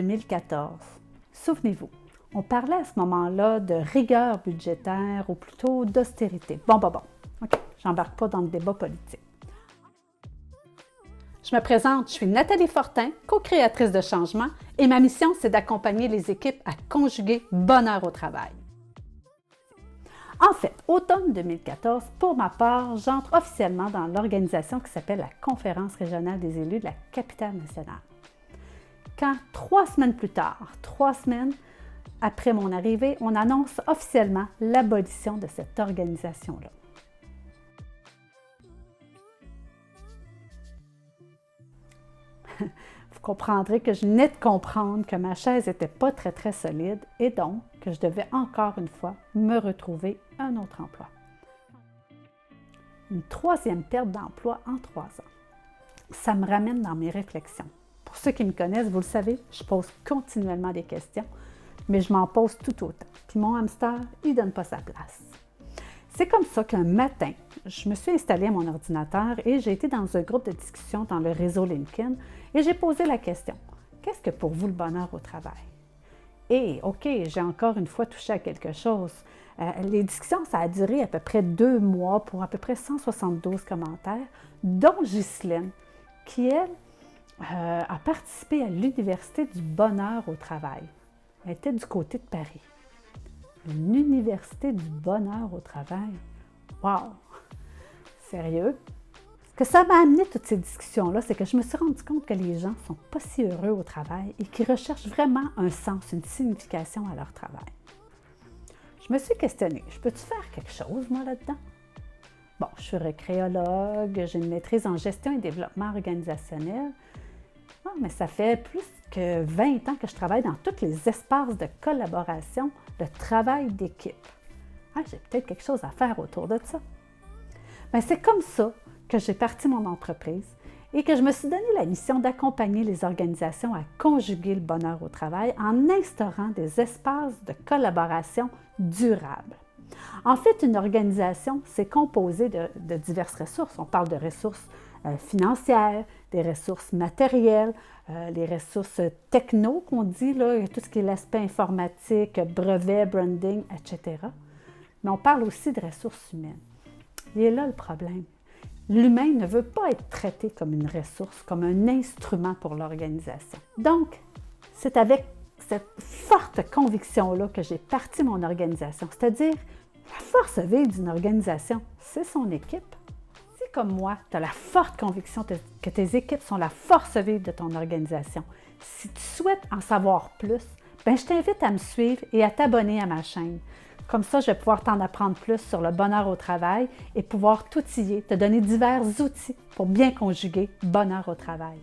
2014. Souvenez-vous, on parlait à ce moment-là de rigueur budgétaire ou plutôt d'austérité. Bon, OK, j'embarque pas dans le débat politique. Je me présente, je suis Nathalie Fortin, co-créatrice de Changement, et ma mission, c'est d'accompagner les équipes à conjuguer bonheur au travail. En fait, automne 2014, pour ma part, j'entre officiellement dans l'organisation qui s'appelle la Conférence régionale des élus de la capitale nationale. Quand 3 semaines plus tard, 3 semaines après mon arrivée, on annonce officiellement l'abolition de cette organisation-là. Vous comprendrez que je venais de comprendre que ma chaise n'était pas très solide et donc que je devais encore une fois me retrouver un autre emploi. Une 3e perte d'emploi en 3 ans. Ça me ramène dans mes réflexions. Pour ceux qui me connaissent, vous le savez, je pose continuellement des questions, mais je m'en pose tout autant. Puis mon hamster, il ne donne pas sa place. C'est comme ça qu'un matin, je me suis installée à mon ordinateur et j'ai été dans un groupe de discussion dans le réseau LinkedIn et j'ai posé la question « Qu'est-ce que pour vous le bonheur au travail? » Et OK, j'ai encore une fois touché à quelque chose. Les discussions, ça a duré à peu près 2 mois pour à peu près 172 commentaires, dont Ghislaine, qui, elle, a participé à l'Université du bonheur au travail. Elle était du côté de Paris. Une université du bonheur au travail. Wow! Sérieux? Ce que ça m'a amené toutes ces discussions-là, c'est que je me suis rendu compte que les gens ne sont pas si heureux au travail et qu'ils recherchent vraiment un sens, une signification à leur travail. Je me suis questionnée, je peux-tu faire quelque chose, moi, là-dedans? Bon, je suis recréologue, j'ai une maîtrise en gestion et développement organisationnel. Ah, mais ça fait plus que 20 ans que je travaille dans tous les espaces de collaboration, de travail d'équipe. Ah, j'ai peut-être quelque chose à faire autour de ça. Mais c'est comme ça que j'ai parti mon entreprise et que je me suis donné la mission d'accompagner les organisations à conjuguer le bonheur au travail en instaurant des espaces de collaboration durables. En fait, une organisation, c'est composé de diverses ressources. On parle de ressources financières, des ressources matérielles, les ressources techno qu'on dit, là, tout ce qui est l'aspect informatique, brevet, branding, etc. Mais on parle aussi de ressources humaines. Il est là le problème. L'humain ne veut pas être traité comme une ressource, comme un instrument pour l'organisation. Donc, c'est avec cette forte conviction-là que j'ai parti mon organisation, c'est-à-dire la force vive d'une organisation, c'est son équipe. Si, comme moi, tu as la forte conviction que tes équipes sont la force vive de ton organisation, si tu souhaites en savoir plus, je t'invite à me suivre et à t'abonner à ma chaîne. Comme ça, je vais pouvoir t'en apprendre plus sur le bonheur au travail et pouvoir t'outiller, te donner divers outils pour bien conjuguer bonheur au travail.